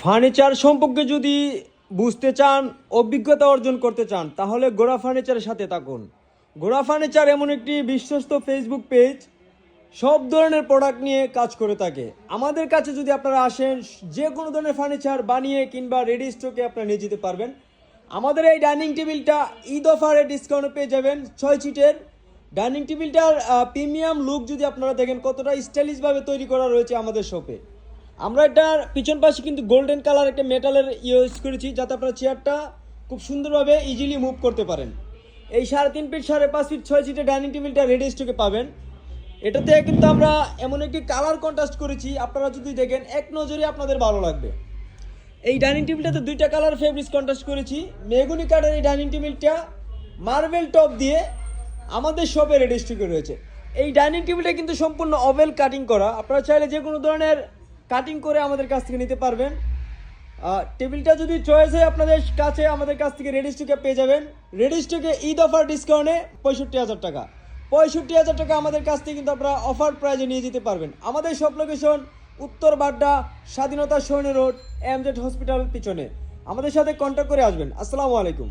Furniture সম্পর্কে যদি বুঝতে চান, অভিজ্ঞতা অর্জন করতে চান, তাহলে গোড়া ফার্নিচারের সাথে থাকুন। গোড়া ফার্নিচার এমন একটি বিশ্বস্ত ফেসবুক পেজ, সব ধরনের প্রোডাক্ট নিয়ে কাজ করে থাকে। আমাদের কাছে যদি আপনারা আসেন, যে কোনো ধরনের ফার্নিচার বানিয়ে কিংবা রেডি স্টকে আপনারা নিয়ে যেতে পারবেন। আমাদের এই ডাইনিং টেবিলটা ঈদ অফারে ডিসকাউন্টে পেয়ে যাবেন। 6 সিটের ডাইনিং টেবিলটার প্রিমিয়াম লুক যদি আপনারা দেখেন কতটা স্টাইলিশভাবে তৈরি করা রয়েছে আমাদের শপে। আমরা এটার পিছন পাশে কিন্তু গোল্ডেন কালার একটা মেটালের ইউজ করেছি, যাতে আপনারা চেয়ারটা খুব সুন্দরভাবে ইজিলি মুভ করতে পারেন। এই 3.5 ফিট 5.5 ফিট 6 সিটের ডাইনিং টেবিলটা রেডি স্টকে পাবেন। এটাতে কিন্তু আমরা এমন একটি কালার কন্ট্রাস্ট করেছি, আপনারা যদি দেখেন এক নজরে আপনাদের ভালো লাগবে। এই ডাইনিং টেবিলটাতে 2টা কালার ফেব্রিক্স কন্ট্রাস্ট করেছি। মেহগনি কাঠের এই ডাইনিং টেবিলটা মার্বেল টপ দিয়ে আমাদের শপে রেডি স্টকে রয়েছে। এই ডাইনিং টেবিলটা কিন্তু সম্পূর্ণ ওভেল কাটিং করা, আপনারা চাইলে যে কোনো ধরনের কাটিং করে আমাদের কাছ থেকে নিতে পারবেন। টেবিলটা যদি চয়েস হয় আপনাদের কাছে, আমাদের কাছ থেকে রেডি স্টকে পেয়ে যাবেন। রেডি স্টকে ঈদ অফার ডিসকাউন্টে 65,000 টাকা। 65,000 টাকা আমাদের কাছ থেকে কিন্তু আপনারা অফার প্রাইজে নিয়ে যেতে পারবেন। আমাদের সব লোকেশন উত্তর বাড্ডা, স্বাধীনতা সৈন্য রোড, এমজেড হসপিটাল পিছনে। আমাদের সাথে কন্ট্যাক্ট করে আসবেন। আসসালামু আলাইকুম।